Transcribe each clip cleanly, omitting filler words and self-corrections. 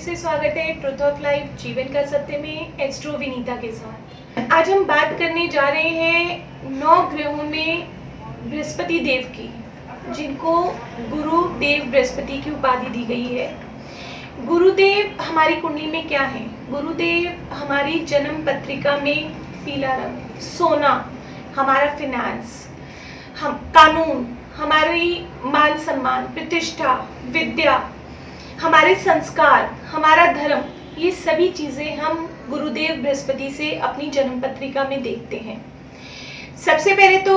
से स्वागत है ट्रुथ ऑफ लाइफ जीवन का सत्य में एस्ट्रो विनीता के साथ। आज हम बात करने जा रहे हैं 9 ग्रहों में बृहस्पति देव की, जिनको गुरुदेव बृहस्पति की उपाधि दी गई है। गुरुदेव हमारी कुंडली में क्या है? गुरुदेव हमारी जन्म पत्रिका में पीला रंग, सोना, हमारा फिनेंस, हम कानून, हमारी मान सम्मान, प्रतिष्ठा, विद्या, हमारे संस्कार, हमारा धर्म, ये सभी चीजें हम गुरुदेव बृहस्पति से अपनी जन्म पत्रिका में देखते हैं। सबसे पहले तो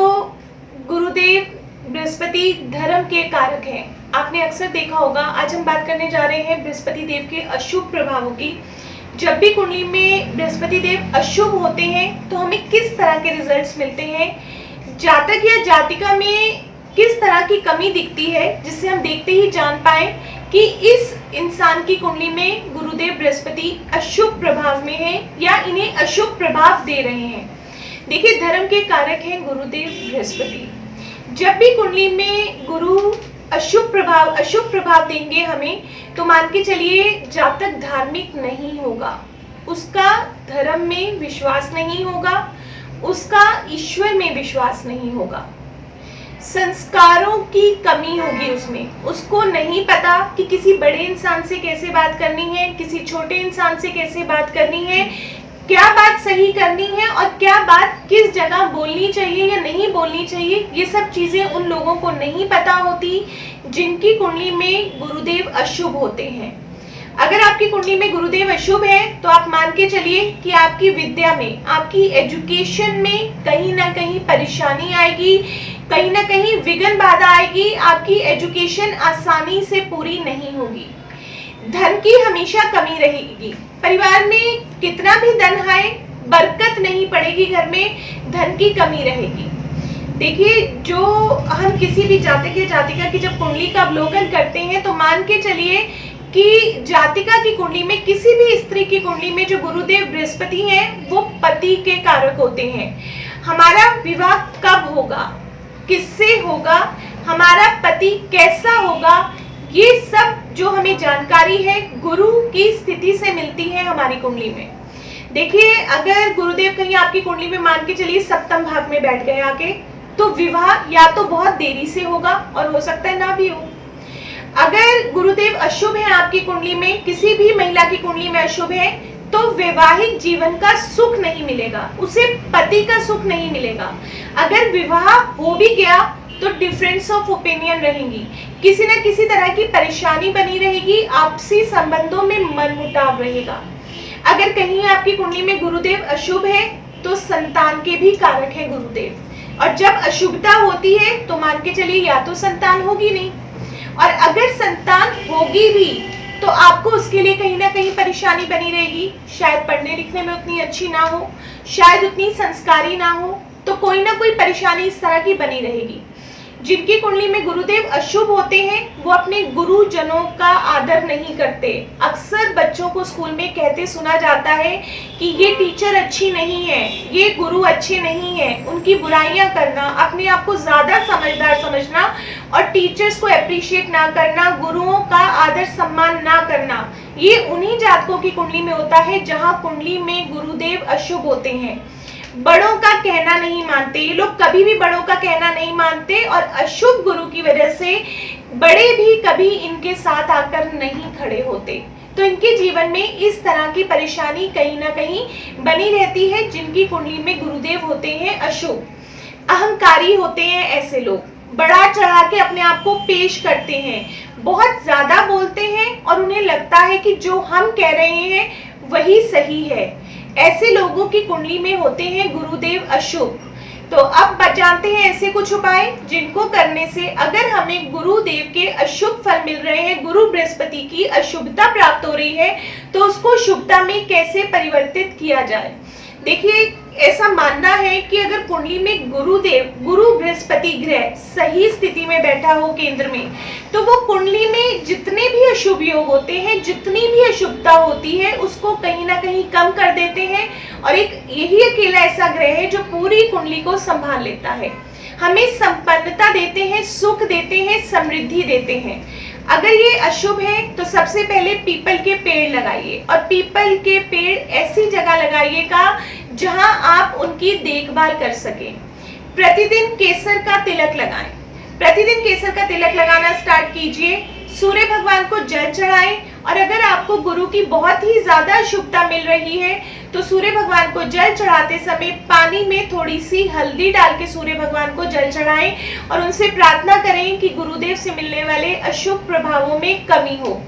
गुरुदेव बृहस्पति धर्म के कारक हैं। आपने अक्सर देखा होगा। आज हम बात करने जा रहे हैं बृहस्पति देव के अशुभ प्रभावों की। जब भी कुंडली में बृहस्पति देव अशुभ होते हैं तो हमें किस तरह के रिजल्ट्स मिलते हैं, जातक या जातिका में किस तरह की कमी दिखती है, जिससे हम देखते ही जान पाए कि इस इंसान की कुंडली में गुरुदेव बृहस्पति अशुभ प्रभाव में है या इन्हें अशुभ प्रभाव दे रहे हैं। देखिए, धर्म के कारक हैं गुरुदेव बृहस्पति। जब भी कुंडली में गुरु अशुभ प्रभाव देंगे हमें, तो मान के चलिए जातक धार्मिक नहीं होगा, उसका धर्म में विश्वास नहीं होगा, उसका ईश्वर में विश्वास नहीं होगा, संस्कारों की कमी होगी उसमें। उसको नहीं पता कि किसी बड़े इंसान से कैसे बात करनी है, किसी छोटे इंसान से कैसे बात करनी है, क्या बात सही करनी है और क्या बात किस जगह बोलनी चाहिए या नहीं बोलनी चाहिए। ये सब चीजें उन लोगों को नहीं पता होती जिनकी कुंडली में गुरुदेव अशुभ होते हैं। अगर आपकी कुंडली में गुरुदेव अशुभ है तो आप मान के चलिए कि आपकी विद्या में, आपकी एजुकेशन में कहीं ना कहीं परेशानी आएगी, कहीं ना कहीं विघ्न बाधा आएगी, आपकी एजुकेशन आसानी से पूरी नहीं होगी, धन की हमेशा कमी रहेगी, परिवार में कितना भी धन आए बरकत नहीं पड़ेगी, घर में धन की कमी रहेगी। देखिए, जो हम किसी भी जातक या जातिका की जब कुंडली का अवलोकन करते हैं तो मान के चलिए कि जातिका की कुंडली में, किसी भी स्त्री की कुंडली में जो गुरुदेव बृहस्पति हैं वो पति के कारक होते हैं। हमारा विवाह कब होगा, किससे होगा, हमारा पति कैसा होगा, ये सब जो हमें जानकारी है गुरु की स्थिति से मिलती है हमारी कुंडली में। देखिए, अगर गुरुदेव कहीं आपकी कुंडली में मान के चलिए सप्तम भाव में बैठ गए आके, तो विवाह या तो बहुत देरी से होगा और हो सकता है ना भी हो। अगर गुरुदेव अशुभ है आपकी कुंडली में, किसी भी महिला की कुंडली में अशुभ है, तो वैवाहिक जीवन का सुख नहीं मिलेगा, उसे पति का सुख नहीं मिलेगा। अगर विवाह हो भी गया तो डिफरेंस ऑफ ओपिनियन रहेंगी, किसी न किसी तरह की परेशानी बनी रहेगी, आपसी संबंधों में मनमुटाव रहेगा। अगर कहीं आपकी कुंडली में गुरुदेव अशुभ है तो संतान के भी कारक है गुरुदेव, और जब अशुभता होती है तो मान के चलिए या तो संतान होगी नहीं, और अगर संतान होगी भी तो आपको उसके लिए कहीं ना कहीं परेशानी बनी रहेगी। शायद पढ़ने लिखने में उतनी अच्छी ना हो, शायद उतनी संस्कारी ना हो, तो कोई ना कोई परेशानी इस तरह की बनी रहेगी। जिनकी कुंडली में गुरुदेव अशुभ होते हैं वो अपने गुरुजनों का आदर नहीं करते। अक्सर बच्चों को स्कूल में कहते सुना जाता है कि ये टीचर अच्छी नहीं है, ये गुरु अच्छे नहीं है, उनकी बुराइयां करना, अपने आप को ज्यादा समझदार समझना और टीचर्स को अप्रिशिएट ना करना, गुरुओं का आदर सम्मान ना करना, ये उन्हीं जातकों की कुंडली में होता है जहां कुंडली में गुरुदेव अशुभ होते हैं। बड़ों का कहना नहीं मानते, ये लोग कभी भी बड़ों का कहना नहीं मानते, और अशुभ गुरु की वजह से बड़े भी कभी इनके साथ आकर नहीं खड़े होते। तो इनके जीवन में इस तरह की परेशानी कहीं ना कहीं बनी रहती है जिनकी कुंडली में गुरुदेव होते हैं अशुभ। अहंकारी होते हैं ऐसे लोग, बढ़ा चढ़ा के अपने आप को पेश करते हैं, बहुत ज्यादा बोलते हैं और उन्हें लगता है कि जो हम कह रहे हैं वही सही है। ऐसे लोगों की कुंडली में होते हैं गुरुदेव अशुभ। तो अब जानते हैं ऐसे कुछ उपाय जिनको करने से अगर हमें गुरुदेव के अशुभ फल मिल रहे हैं, गुरु बृहस्पति की अशुभता प्राप्त हो रही है, तो उसको शुभता में कैसे परिवर्तित किया जाए। देखिए, ऐसा मानना है कि अगर कुंडली कुंडली में गुरु बृहस्पति ग्रह सही स्थिति में बैठा हो केंद्र में, तो वो कुंडली में जितने भी अशुभ योग होते हैं, जितनी भी अशुभता होती है, उसको कहीं ना कहीं कम कर देते हैं। और एक यही अकेला ऐसा ग्रह है जो पूरी कुंडली को संभाल लेता है, हमें संपन्नता देते हैं, सुख देते हैं, समृद्धि देते हैं। अगर ये अशुभ है तो सबसे पहले पीपल के पेड़ लगाइए, और पीपल के पेड़ ऐसी जगह लगाइएगा जहां आप उनकी देखभाल कर सकें। प्रतिदिन केसर का तिलक लगाएं, प्रतिदिन केसर का तिलक लगाना स्टार्ट कीजिए। सूर्य भगवान को जल चढ़ाएं, और अगर आपको गुरु की बहुत ही ज्यादा शुभता मिल रही है तो सूर्य भगवान को जल चढ़ाते समय पानी में थोड़ी सी हल्दी डाल के सूर्य भगवान को जल चढ़ाएं और उनसे प्रार्थना करें कि गुरुदेव से मिलने वाले अशुभ प्रभावों में कमी हो।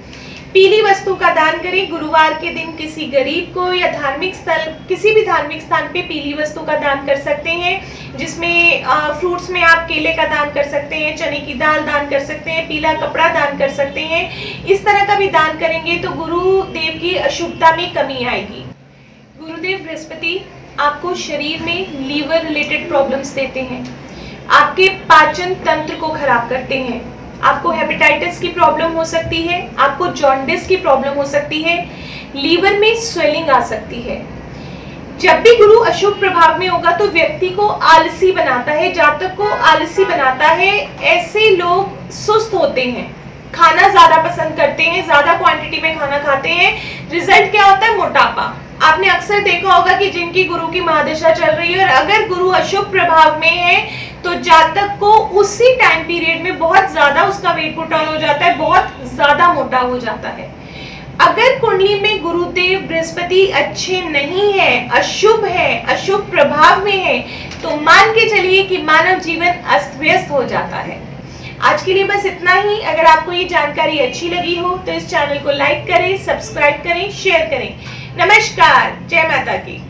पीली वस्तु का दान करें। गुरुवार के दिन किसी गरीब को या धार्मिक स्थल, किसी भी धार्मिक स्थान पे पीली वस्तु का दान कर सकते हैं, जिसमें फ्रूट्स में आप केले का दान कर सकते हैं, चने की दाल दान कर सकते हैं, पीला कपड़ा दान कर सकते हैं। इस तरह का भी दान करेंगे तो गुरुदेव की अशुभता में कमी आएगी। गुरुदेव बृहस्पति आपको शरीर में लीवर रिलेटेड प्रॉब्लम्स देते हैं, आपके पाचन तंत्र को खराब करते हैं, आपको हेपेटाइटिस की प्रॉब्लम हो सकती है, आपको जॉन्डिस की प्रॉब्लम हो सकती है, लीवर में स्वेलिंग आ सकती है। जब भी गुरु अशुभ प्रभाव में होगा तो व्यक्ति को आलसी बनाता है, जातक को आलसी बनाता है। ऐसे लोग सुस्त होते हैं, खाना ज्यादा पसंद करते हैं, ज्यादा क्वांटिटी में खाना खाते हैं। रिजल्ट क्या होता है? मोटापा। आपने अक्सर देखा होगा कि जिनकी गुरु की महादशा चल रही है और अगर गुरु अशुभ प्रभाव में है तो जातक को उसी टाइम पीरियड में बहुत ज्यादा उसका वेट पुट ऑन हो जाता है, बहुत ज्यादा मोटा हो जाता है। अगर कुंडली में गुरुदेव बृहस्पति अच्छे नहीं है, अशुभ है, अशुभ प्रभाव में है, तो मान के चलिए कि मानव जीवन अस्त व्यस्त हो जाता है। आज के लिए बस इतना ही। अगर आपको ये जानकारी अच्छी लगी हो तो इस चैनल को लाइक करें, सब्सक्राइब करें, शेयर करें। नमस्कार, जय माता की।